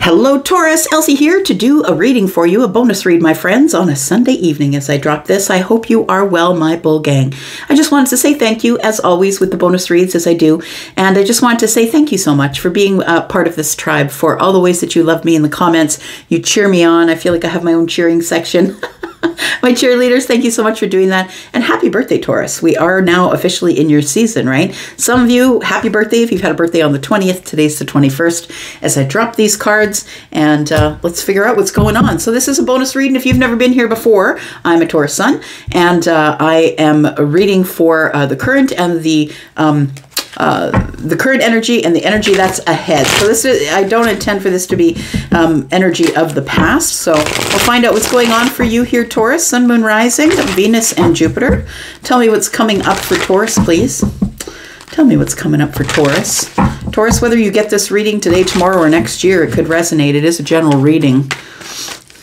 Hello Taurus, Elsie here to do a reading for you, a bonus read, my friends, on a Sunday evening as I drop this. I hope you are well, my bull gang. I just wanted to say thank you, as always, with the bonus reads as I do. And I just wanted to say thank you so much for being part of this tribe, for all the ways that you love me in the comments. You cheer me on. I feel like I have my own cheering section. My cheerleaders, thank you so much for doing that. And happy birthday, Taurus. We are now officially in your season, right? Some of you, happy birthday if you've had a birthday on the 20th. Today's the 21st. As I drop these cards, and let's figure out what's going on. So this is a bonus reading. If you've never been here before, I'm a Taurus sun, and I am reading for the current and the current energy and the energy that's ahead. So this is, I don't intend for this to be energy of the past. So we'll find out what's going on for you here, Taurus, Sun, Moon, Rising, Venus, and Jupiter. Tell me what's coming up for Taurus, please. Tell me what's coming up for Taurus. Taurus, whether you get this reading today, tomorrow, or next year, it could resonate. It is a general reading.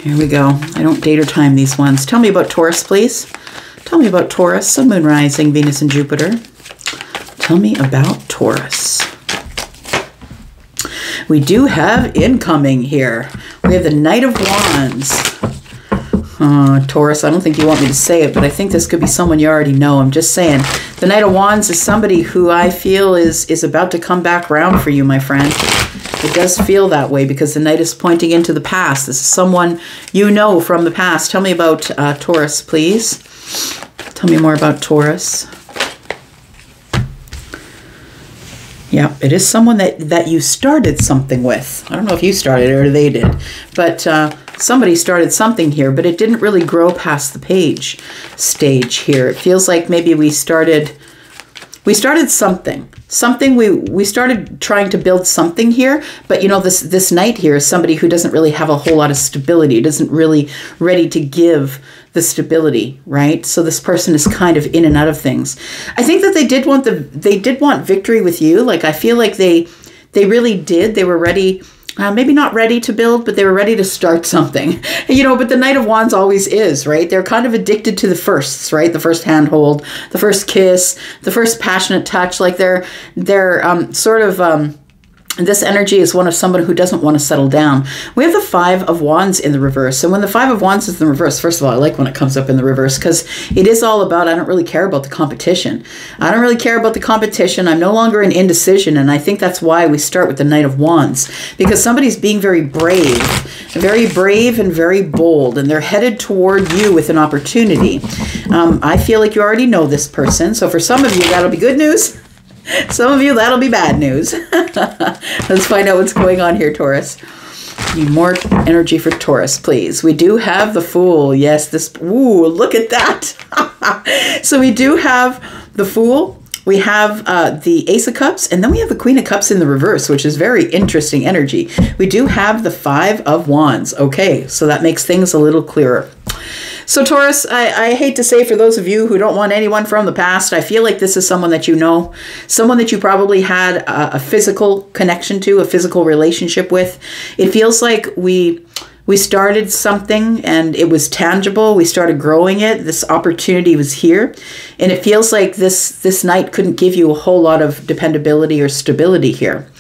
Here we go. I don't date or time these ones. Tell me about Taurus, please. Tell me about Taurus, Sun, Moon, Rising, Venus, and Jupiter. Tell me about Taurus. We do have incoming here. We have the Knight of Wands. Taurus, I don't think you want me to say it, but I think this could be someone you already know. I'm just saying. The Knight of Wands is somebody who I feel is about to come back around for you, my friend. It does feel that way because the Knight is pointing into the past. This is someone you know from the past. Tell me about Taurus, please. Tell me more about Taurus. Yeah, it is someone that you started something with. I don't know if you started it or they did, but somebody started something here, but it didn't really grow past the page stage here. It feels like maybe we started something. We started trying to build something here, but you know, this Knight here is somebody who doesn't really have a whole lot of stability, doesn't really ready to give the stability, right? So this person is kind of in and out of things. I think that they did want victory with you. Like I feel like they really did. They were ready, maybe not ready to build, but they were ready to start something. You know, but the Knight of Wands always is, right? They're kind of addicted to the firsts, right? The first handhold, the first kiss, the first passionate touch. Like they're sort of this energy is one of someone who doesn't want to settle down. We have the Five of Wands in the reverse. And when the Five of Wands is in the reverse, first of all, I like when it comes up in the reverse because it is all about, I don't really care about the competition. I don't really care about the competition. I'm no longer in indecision. And I think that's why we start with the Knight of Wands, because somebody's being very brave and very bold. And they're headed toward you with an opportunity. I feel like you already know this person. So for some of you, that'll be good news. Some of you, that'll be bad news. Let's find out what's going on here, Taurus. Need more energy for Taurus, please. We do have the Fool. Yes, this, ooh, look at that. So we do have the Fool. We have the Ace of Cups, and then we have the Queen of Cups in the reverse, which is very interesting energy. We do have the Five of Wands. Okay, so that makes things a little clearer. So Taurus, I hate to say, for those of you who don't want anyone from the past, I feel like this is someone that you know, someone that you probably had a physical connection to, a physical relationship with. It feels like we started something and it was tangible. We started growing it. This opportunity was here. And it feels like this Knight couldn't give you a whole lot of dependability or stability here.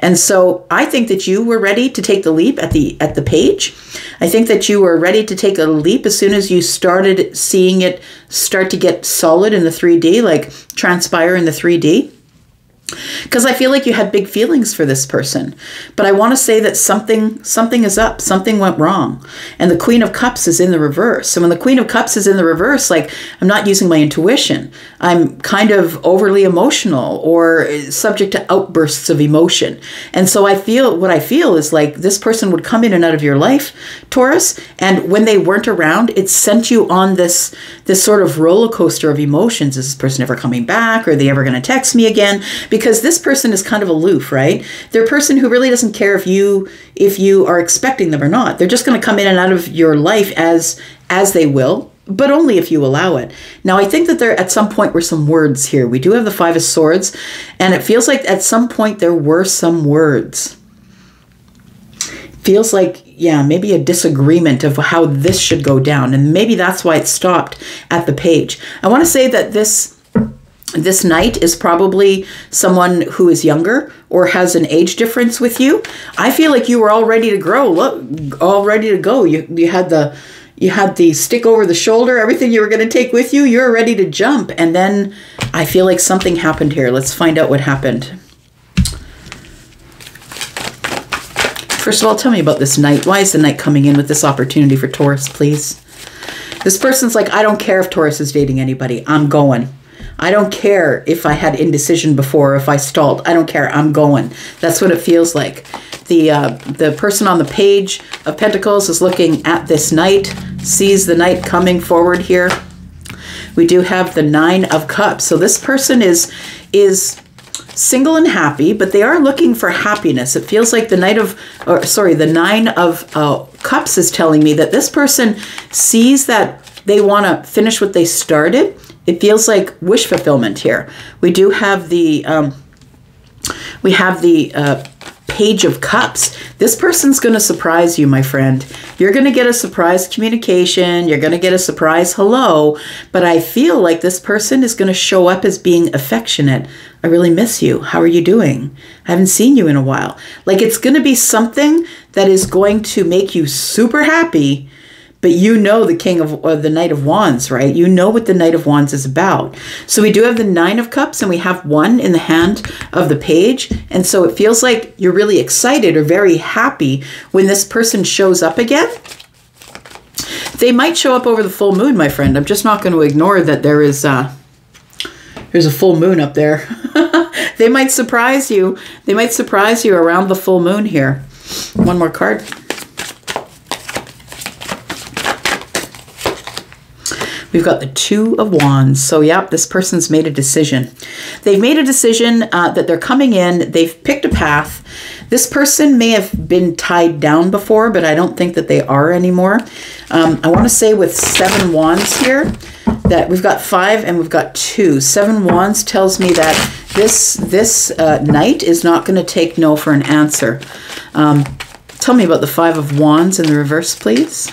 And so I think that you were ready to take the leap at the page. I think that you were ready to take a leap as soon as you started seeing it start to get solid in the 3D, like transpire in the 3D. Because I feel like you had big feelings for this person. But I want to say that something is up. Something went wrong. And the Queen of Cups is in the reverse. So when the Queen of Cups is in the reverse, like I'm not using my intuition. I'm kind of overly emotional or subject to outbursts of emotion. And so what I feel is like this person would come in and out of your life, Taurus, and when they weren't around, it sent you on this sort of roller coaster of emotions. Is this person ever coming back? Are they ever going to text me again? Because this person is kind of aloof, right? They're a person who really doesn't care if you are expecting them or not. They're just going to come in and out of your life as they will, but only if you allow it. Now, I think that there at some point were some words here. We do have the Five of Swords, and it feels like at some point there were some words. Feels like, yeah, maybe a disagreement of how this should go down, and maybe that's why it stopped at the page. I want to say that this This knight is probably someone who is younger or has an age difference with you. I feel like you were all ready to grow. Look, all ready to go. You had the stick over the shoulder, everything you were going to take with you. You're ready to jump. And then I feel like something happened here. Let's find out what happened. First of all, tell me about this knight. Why is the knight coming in with this opportunity for Taurus, please? This person's like, I don't care if Taurus is dating anybody. I'm going. I don't care if I had indecision before, if I stalled. I don't care. I'm going. That's what it feels like. The person on the page of Pentacles is looking at this knight, sees the knight coming forward here. We do have the Nine of Cups. So this person is single and happy, but they are looking for happiness. It feels like the the Nine of Cups is telling me that this person sees that they want to finish what they started. It feels like wish fulfillment here. We do have the Page of Cups. This person's going to surprise you, my friend. You're going to get a surprise communication. You're going to get a surprise hello. But I feel like this person is going to show up as being affectionate. I really miss you. How are you doing? I haven't seen you in a while. Like, it's going to be something that is going to make you super happy. But you know the Knight of Wands, right? You know what the Knight of Wands is about. So we do have the Nine of Cups, and we have one in the hand of the page. And so it feels like you're really excited or very happy when this person shows up again. They might show up over the full moon, my friend. I'm just not going to ignore that there's a full moon up there. They might surprise you. They might surprise you around the full moon here. One more card. We've got the Two of Wands. So, yeah, this person's made a decision. They've made a decision that they're coming in. They've picked a path. This person may have been tied down before, but I don't think that they are anymore. I want to say with Seven Wands here that we've got 5 and we've got 2. 7 Wands tells me that this knight is not going to take no for an answer. Tell me about the 5 of Wands in the reverse, please.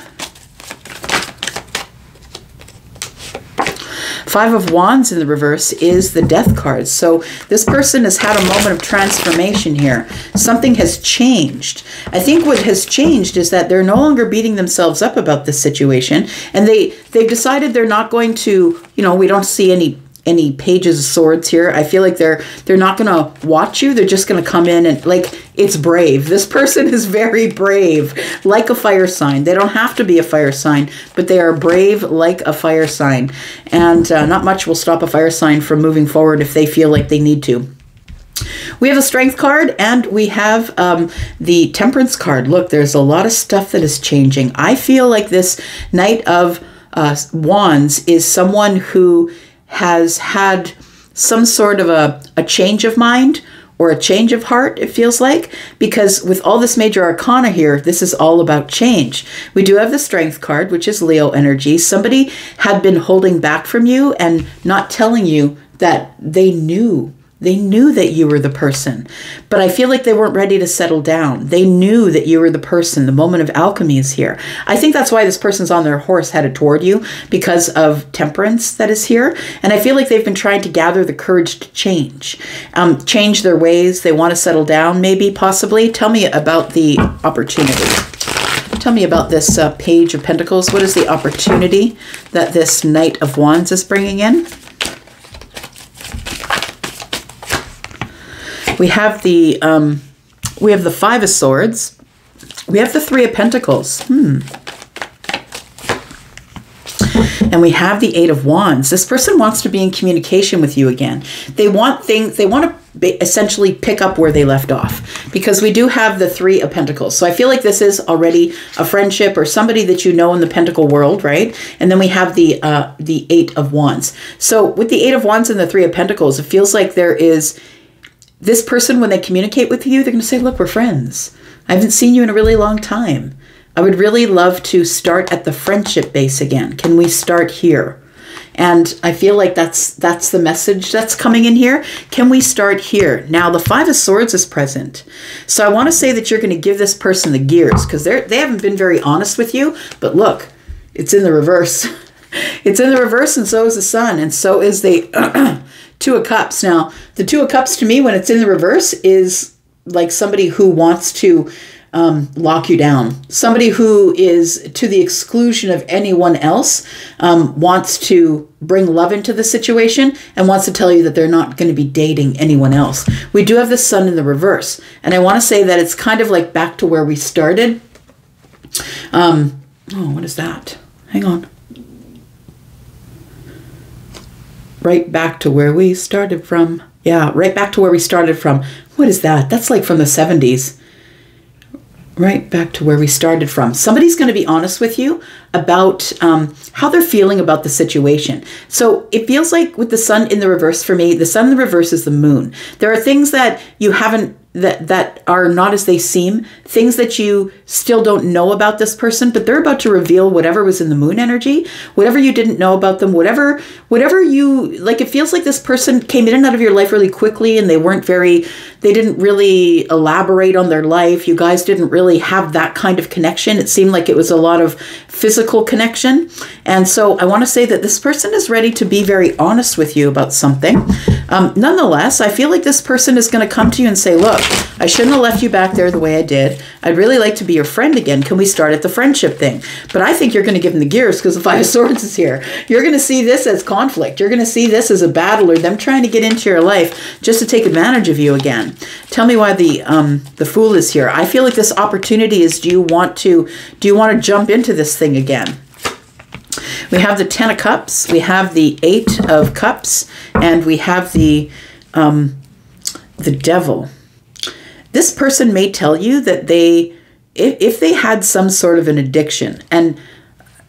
5 of Wands in the reverse is the Death card. So this person has had a moment of transformation here. Something has changed. I think what has changed is that they're no longer beating themselves up about this situation, and they've decided they're not going to, we don't see any pages of swords here. I feel like they're not going to watch you. They're just going to come in and, like, it's brave. This person is very brave, like a fire sign. They don't have to be a fire sign, but they are brave like a fire sign. And not much will stop a fire sign from moving forward if they feel like they need to. We have a Strength card, and we have the Temperance card. Look, there's a lot of stuff that is changing. I feel like this Knight of Wands is someone who has had some sort of a change of mind or a change of heart, it feels like, because with all this major arcana here, this is all about change. We do have the Strength card, which is Leo energy. Somebody had been holding back from you and not telling you that they knew that you were the person, but I feel like they weren't ready to settle down. They knew that you were the person. The moment of alchemy is here. I think that's why this person's on their horse headed toward you, because of Temperance that is here. And I feel like they've been trying to gather the courage to change their ways. They want to settle down, maybe, possibly. Tell me about the opportunity. Tell me about this Page of Pentacles. What is the opportunity that this Knight of Wands is bringing in? We have the 5 of Swords. We have the 3 of Pentacles. And we have the 8 of Wands. This person wants to be in communication with you again. They want to essentially pick up where they left off, because we do have the 3 of Pentacles. So I feel like this is already a friendship or somebody that you know in the Pentacle world, right? And then we have the 8 of Wands. So with the 8 of Wands and the 3 of Pentacles, it feels like there is this person, when they communicate with you, they're going to say, look, we're friends. I haven't seen you in a really long time. I would really love to start at the friendship base again. Can we start here? And I feel like that's the message that's coming in here. Can we start here? Now, the 5 of Swords is present. So I want to say that you're going to give this person the gears, because they haven't been very honest with you. But look, it's in the reverse. It's in the reverse, and so is the Sun, and so is the Two of Cups. Now, the Two of Cups to me, when it's in the reverse, is like somebody who wants to lock you down. Somebody who is to the exclusion of anyone else, wants to bring love into the situation and wants to tell you that they're not going to be dating anyone else. We do have the Sun in the reverse. And I want to say that it's kind of like back to where we started. Oh, what is that? Hang on. Right back to where we started from. Yeah, right back to where we started from. What is that? That's like from the 70s. Right back to where we started from. Somebody's going to be honest with you about how they're feeling about the situation. So it feels like with the Sun in the reverse for me, the Sun in the reverse is the Moon. There are things that you haven't, that are not as they seem, things that you still don't know about this person, but they're about to reveal whatever was in the Moon energy, whatever you didn't know about them, whatever you, like, it feels like this person came in and out of your life really quickly and they didn't really elaborate on their life. You guys didn't really have that kind of connection. It seemed like it was a lot of physical connection. And so I want to say that this person is ready to be very honest with you about something. Nonetheless, I feel like this person is going to come to you and say, look, I shouldn't have left you back there the way I did. I'd really like to be your friend again. Can we start at the friendship thing? But I think you're going to give them the gears because the Five of Swords is here. You're going to see this as conflict. You're going to see this as a battle or them trying to get into your life just to take advantage of you again. Tell me why the Fool is here. I feel like this opportunity is, do you want to jump into this thing again? We have the Ten of Cups, we have the Eight of Cups, and we have the Devil. This person may tell you that if they had some sort of an addiction, and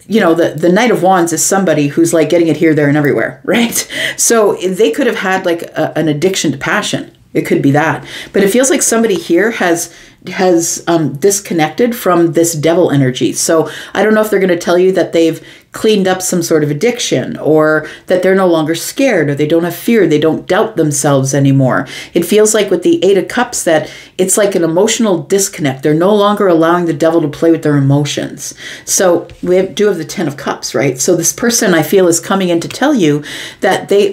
you know, the Knight of Wands is somebody who's like getting it here, there, and everywhere, right? So they could have had like an addiction to passion. It could be that. But it feels like somebody here has disconnected from this devil energy. So I don't know if they're going to tell you that they've cleaned up some sort of addiction, or that they're no longer scared, or they don't have fear, they don't doubt themselves anymore. It feels like with the Eight of Cups that it's like an emotional disconnect. They're no longer allowing the devil to play with their emotions. So we do have the Ten of Cups, right? So this person, I feel, is coming in to tell you that they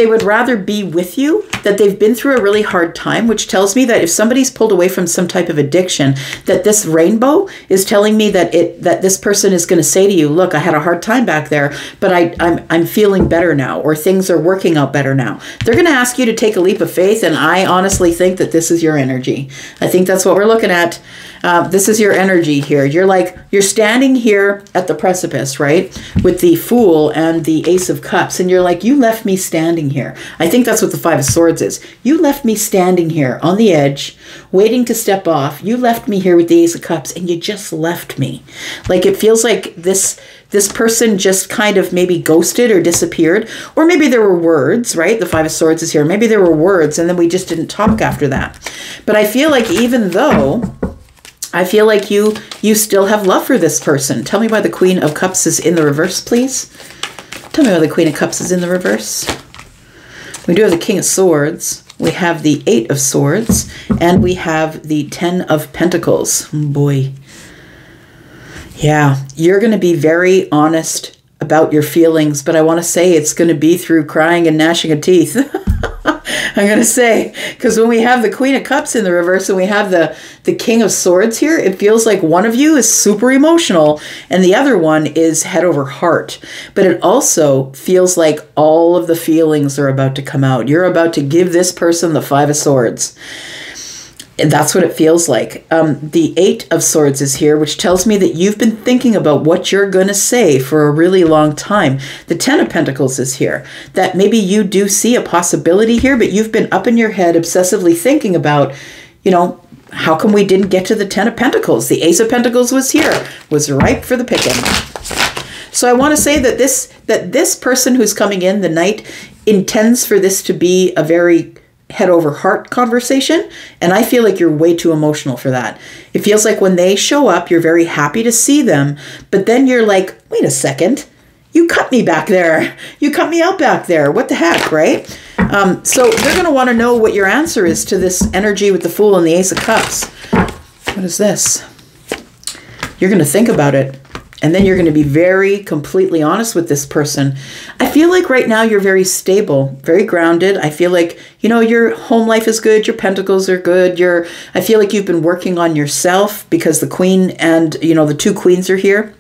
would rather be with you, that they've been through a really hard time, which tells me that if somebody's pulled away from some type of addiction, that this rainbow is telling me that this person is going to say to you, look, I had a hard time back there, but I'm feeling better now, or things are working out better now. They're going to ask you to take a leap of faith, and I honestly think that this is your energy. I think that's what we're looking at. This is your energy here. You're standing here at the precipice, right? With the Fool and the Ace of Cups. And you're like, you left me standing here. I think that's what the Five of Swords is. You left me standing here on the edge, waiting to step off. You left me here with the Ace of Cups, and you just left me. Like, it feels like this person just kind of maybe ghosted or disappeared. Or maybe there were words, right? The Five of Swords is here. Maybe there were words, and then we just didn't talk after that. But I feel like even though... I feel like you still have love for this person. Tell me why the Queen of Cups is in the reverse, please. Tell me why the Queen of Cups is in the reverse. We do have the King of Swords. We have the Eight of Swords. And we have the Ten of Pentacles. Oh boy. Yeah, you're going to be very honest about your feelings, but I want to say it's going to be through crying and gnashing of teeth. I'm going to say, because when we have the Queen of Cups in the reverse and we have the King of Swords here, it feels like one of you is super emotional and the other one is head over heart. But it also feels like all of the feelings are about to come out. You're about to give this person the Five of Swords. And that's what it feels like. The Eight of Swords is here, which tells me that you've been thinking about what you're going to say for a really long time. The Ten of Pentacles is here. That maybe you do see a possibility here, but you've been up in your head obsessively thinking about, you know, how come we didn't get to the Ten of Pentacles? The Ace of Pentacles was here, was ripe for the picking. So I want to say that this person who's coming in, the Knight, intends for this to be a very head over heart conversation, and I feel like you're way too emotional for that. It feels like when they show up, you're very happy to see them, but then you're like, wait a second, you cut me back there. You cut me out back there. What the heck, right? So they're going to want to know what your answer is to this energy with the Fool and the Ace of Cups. What is this? You're going to think about it. And then you're going to be very completely honest with this person. I feel like right now you're very stable, very grounded. I feel like, you know, your home life is good. Your pentacles are good. I feel like you've been working on yourself because the queen and, you know, the two queens are here.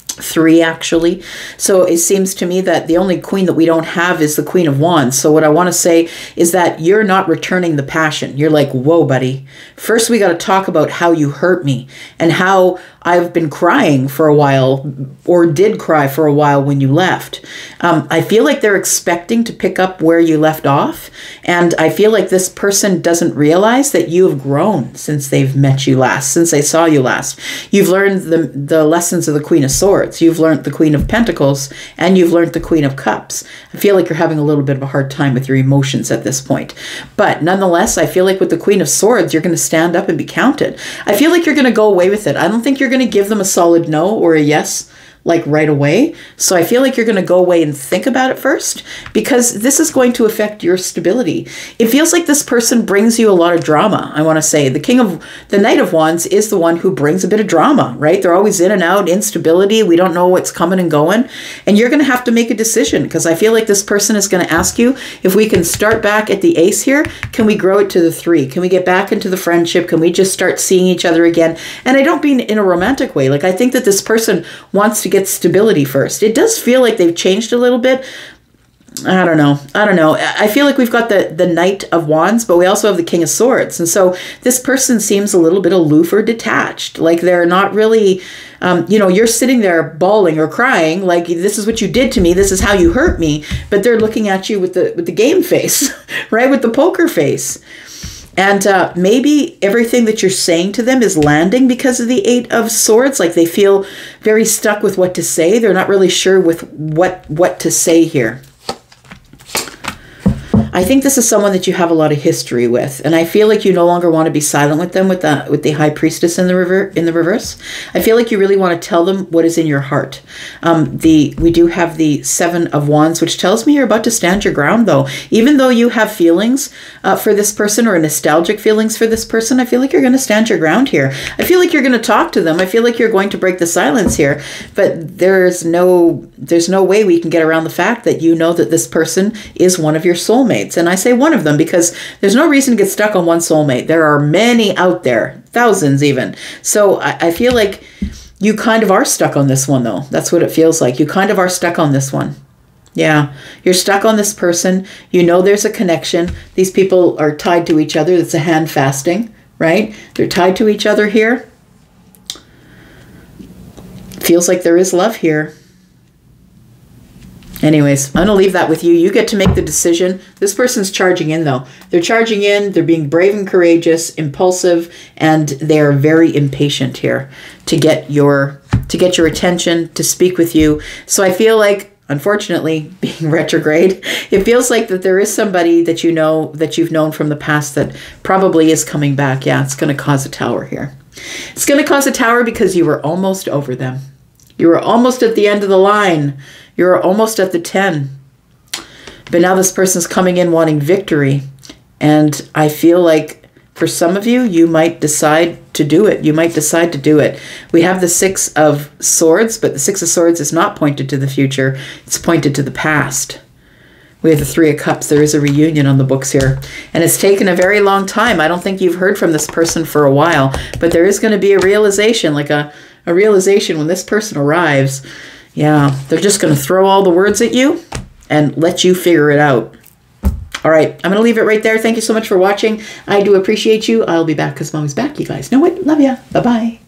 3 actually. So it seems to me that the only queen that we don't have is the Queen of Wands. So what I want to say is that you're not returning the passion. You're like, whoa, buddy. First, we got to talk about how you hurt me and how I've been crying for a while, or did cry for a while when you left. I feel like they're expecting to pick up where you left off. And I feel like this person doesn't realize that you have grown since they've met you last, since they saw you last. You've learned the lessons of the Queen of Swords. You've learned the Queen of Pentacles, and you've learned the Queen of Cups. I feel like you're having a little bit of a hard time with your emotions at this point. But nonetheless, I feel like with the Queen of Swords, you're going to stand up and be counted. I feel like you're going to go away with it. I don't think you're going to give them a solid no or a yes like right away. So I feel like you're going to go away and think about it first, because this is going to affect your stability. It feels like this person brings you a lot of drama. I want to say the Knight of Wands is the one who brings a bit of drama, right? They're always in and out, instability. We don't know what's coming and going. And you're going to have to make a decision, because I feel like this person is going to ask you if we can start back at the ace here. Can we grow it to the 3? Can we get back into the friendship? Can we just start seeing each other again? And I don't mean in a romantic way. Like, I think that this person wants to get stability first. It does feel like they've changed a little bit. I don't know. I feel like we've got the Knight of Wands, but we also have the King of Swords. And so this person seems a little bit aloof or detached. Like they're not really, you know, you're sitting there bawling or crying like, this is what you did to me. This is how you hurt me. But they're looking at you with the game face, right? With the poker face. And maybe everything that you're saying to them is landing because of the 8 of Swords. Like they feel very stuck with what to say. They're not really sure with what to say here. I think this is someone that you have a lot of history with, and I feel like you no longer want to be silent with them with the High Priestess in the reverse. I feel like you really want to tell them what is in your heart. We do have the 7 of Wands, which tells me you're about to stand your ground, though. Even though you have feelings for this person, or nostalgic feelings for this person, I feel like you're going to stand your ground here. I feel like you're going to talk to them. I feel like you're going to break the silence here, but there's no way we can get around the fact that you know that this person is one of your soulmates. And I say one of them because there's no reason to get stuck on one soulmate. There are many out there, thousands even. So I feel like you kind of are stuck on this one, though. That's what it feels like. You kind of are stuck on this one. Yeah, you're stuck on this person. You know there's a connection. These people are tied to each other. It's a hand fasting, right? They're tied to each other here. Feels like there is love here. Anyways, I'm going to leave that with you. You get to make the decision. This person's charging in, though. They're charging in. They're being brave and courageous, impulsive, and they're very impatient here to get your attention, to speak with you. So I feel like, unfortunately, being retrograde, it feels like that there is somebody that you know, that you've known from the past, that probably is coming back. Yeah, it's going to cause a tower here. It's going to cause a tower because you were almost over them. You were almost at the end of the line. You're almost at the 10. But now this person's coming in wanting victory. And I feel like for some of you, you might decide to do it. You might decide to do it. We have the 6 of Swords, but the 6 of Swords is not pointed to the future. It's pointed to the past. We have the 3 of Cups. There is a reunion on the books here. And it's taken a very long time. I don't think you've heard from this person for a while. But there is going to be a realization, like a realization when this person arrives. Yeah, they're just going to throw all the words at you and let you figure it out. All right, I'm going to leave it right there. Thank you so much for watching. I do appreciate you. I'll be back because I'm always back, you guys know it. Love ya. Bye-bye.